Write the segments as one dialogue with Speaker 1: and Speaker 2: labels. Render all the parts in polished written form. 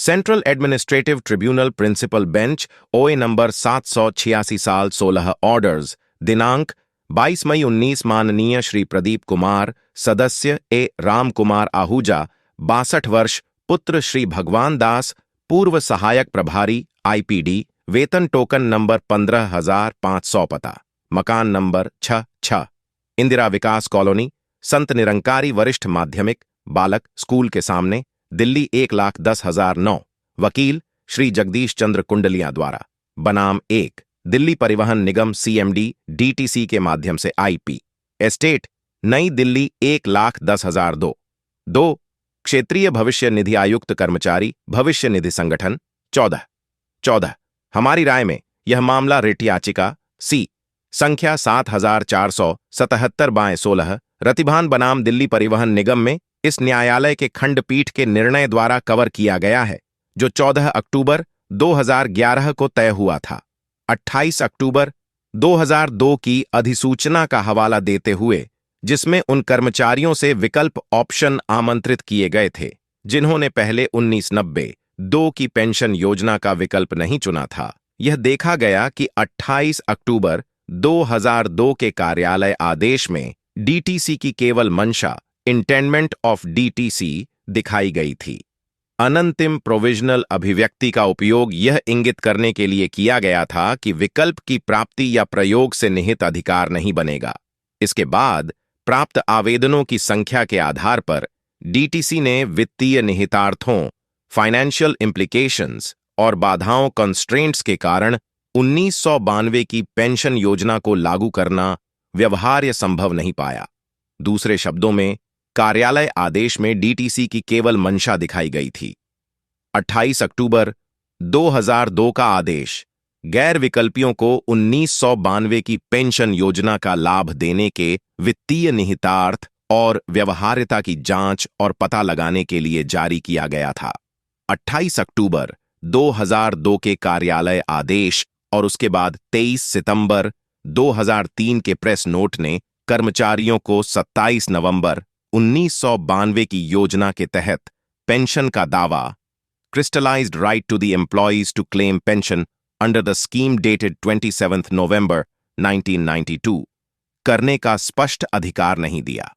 Speaker 1: Central Administrative Tribunal Principal Bench OA number 786 साल 16 orders दिनांक 22 मई 19 माननीय श्री प्रदीप कुमार सदस्य ए राम कुमार आहूजा 62 वर्ष पुत्र श्री भगवान दास पूर्व सहायक प्रभारी आईपीडी वेतन टोकन नंबर 15,500 पता मकान नंबर 6 इंदिरा विकास कॉलोनी संत निरंकारी वरिष्ठ माध्यमिक बालक स्कूल के सामने दिल्ली 1,10,009 वकील श्री जगदीश चंद्र कुंडलिया द्वारा बनाम 1 दिल्ली परिवहन निगम सीएमडी डीटीसी के माध्यम से आईपी एस्टेट नई दिल्ली 1,10,002 2 क्षेत्रीय भविष्य निधि आयुक्त कर्मचारी भविष्य निधि संगठन 14 हमारी राय में यह मामला रिट याचिका सी संख्या 7,477/16 रतिभान बनाम दिल्ली परिवहन निगम में इस न्यायालय के खंडपीठ के निर्णय द्वारा कवर किया गया है जो 14 अक्टूबर 2011 को तय हुआ था। 28 अक्टूबर 2002 की अधिसूचना का हवाला देते हुए जिसमें उन कर्मचारियों से विकल्प ऑप्शन आमंत्रित किए गए थे जिन्होंने पहले 1990-2 की पेंशन योजना का विकल्प नहीं चुना था। यह देखा गया कि 28 अक्टूबर 2002 के कार्यालय आदेश में डीटीसी की केवल मंशा इंटेंडमेंट ऑफ डीटीसी दिखाई गई थी। अनंतिम प्रोविजनल अभिव्यक्ति का उपयोग यह इंगित करने के लिए किया गया था कि विकल्प की प्राप्ति या प्रयोग से निहित अधिकार नहीं बनेगा। इसके बाद प्राप्त आवेदनों की संख्या के आधार पर डीटीसी ने वित्तीय निहितार्थों फाइनेंशियल इम्प्लीकेशंस और बाधाओं कंस्ट्रेंट्स के कारण 1992 की पेंशन योजना को लागू करना व्यवहार्य संभव नहीं पाया। दूसरे शब्दों में कार्यालय आदेश में डीटीसी की केवल मंशा दिखाई गई थी। 28 अक्टूबर 2002 का आदेश गैर विकल्पियों को 1992 की पेंशन योजना का लाभ देने के वित्तीय निहितार्थ और व्यवहार्यता की जांच और पता लगाने के लिए जारी किया गया था। 28 अक्टूबर 2002 के कार्यालय आदेश और उसके बाद 23 सितंबर 2003 के प्रेस नोट ने कर्मचारियों को 27 नवंबर 1992 की योजना के तहत पेंशन का दावा crystallised right to the employees to claim pension under the scheme dated 27 November 1992 करने का स्पष्ट अधिकार नहीं दिया।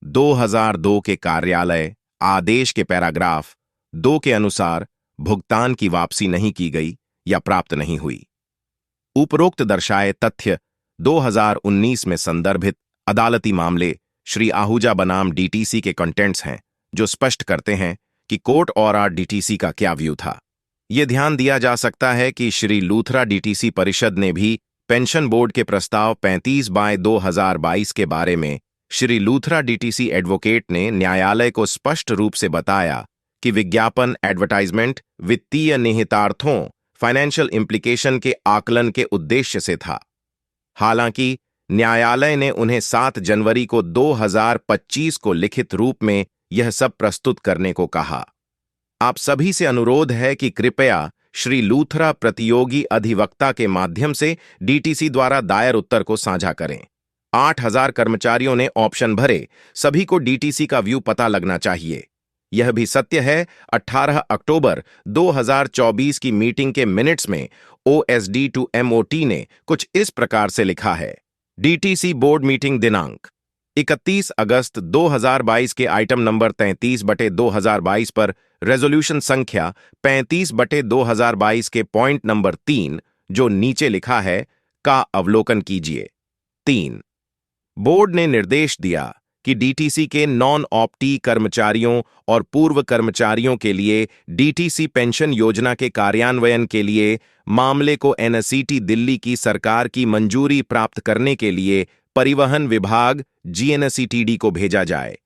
Speaker 1: 2002 के कार्यालय आदेश के पैराग्राफ 2 के अनुसार भुगतान की वापसी नहीं की गई या प्राप्त नहीं हुई। उपरोक्त दर्शाए तथ्य 2019 में संदर्भित अदालती मामले श्री आहूजा बनाम डीटीसी के कंटेंट्स हैं जो स्पष्ट करते हैं कि कोर्ट और डीटीसी का क्या व्यू था। यह ध्यान दिया जा सकता है कि श्री लूथरा डीटीसी परिषद ने भी पेंशन बोर्ड के प्रस्ताव 35/2022 के बारे में श्री लूथरा डीटीसी एडवोकेट ने न्यायालय को स्पष्ट रूप से बताया कि विज्ञापन एडवर्टाइजमेंट वित्तीय निहितार्थों फाइनेंशियल इम्प्लीकेशन के आकलन के उद्देश्य से था। हालांकि न्यायालय ने उन्हें 7 जनवरी को 2025 को लिखित रूप में यह सब प्रस्तुत करने को कहा। आप सभी से अनुरोध है कि कृपया श्री लूथरा प्रतियोगी अधिवक्ता के माध्यम से डीटीसी द्वारा दायर उत्तर को साझा करें। 8,000 कर्मचारियों ने ऑप्शन भरे, सभी को डीटीसी का व्यू पता लगना चाहिए। यह भी सत्य है 18 अक्टूबर 2024 की मीटिंग के मिनट्स में ओएसडी टू एमओटी ने कुछ इस प्रकार से लिखा है। डीटीसी बोर्ड मीटिंग दिनांक 31 अगस्त 2022 के आइटम नंबर 33/2022 पर रेजोल्यूशन संख्या 35/2022 के पॉइंट नंबर 3 जो नीचे लिखा है का अवलोकन कीजिए। 3 बोर्ड ने निर्देश दिया कि डीटीसी के नॉन ऑप्टी कर्मचारियों और पूर्व कर्मचारियों के लिए डीटीसी पेंशन योजना के कार्यान्वयन के लिए मामले को एनएसईटी दिल्ली की सरकार की मंजूरी प्राप्त करने के लिए परिवहन विभाग जीएनएसईटीडी को भेजा जाए।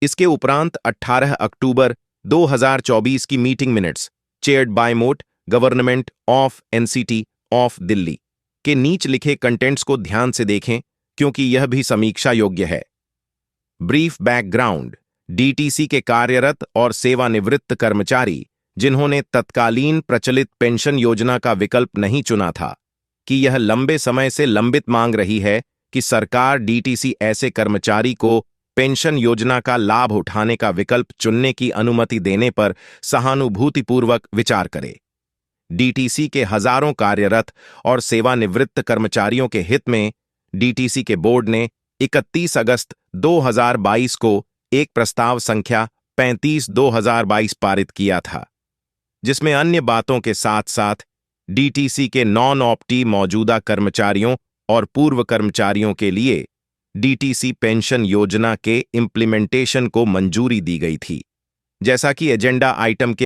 Speaker 1: इसके उपरांत 18 अक्टूबर 2024 की मीटिंग मिनट्स चेयर्ड बाय मोट government of NCT of Delhi के नीच लिखे कंटेंट्स को ध्यान से देखें क्योंकि यह भी समीक्षा योग्य है। ब्रीफ बैकग्राउंड डीटीसी के कार्यरत और सेवानिवृत्त कर्मचारी जिन्होंने तत्कालीन प्रचलित पेंशन योजना का विकल्प नहीं चुना था कि यह लंबे समय से लंबित मांग रही है कि सरकार डीटीसी ऐसे कर्मचारी को पेंशन योजना का लाभ उठाने का विकल्प चुनने की अनुमति देने पर सहानुभूतिपूर्वक विचार करे। डीटीसी के हजारों कार्यरत और सेवानिवृत्त कर्मचारियों के हित में डीटीसी के बोर्ड ने 31 अगस्त 2022 को एक प्रस्ताव संख्या 35/2022 पारित किया था, जिसमें अन्य बातों के साथ साथ डीटीसी के नॉन ऑप्टी मौजूदा कर्मचारियों और पूर्व कर्मचारियों के लिए डीटीसी पेंशन योजना के इम्प्लीमेंटेशन को मंजूरी दी गई थी, जैसा कि एजेंडा आइटम के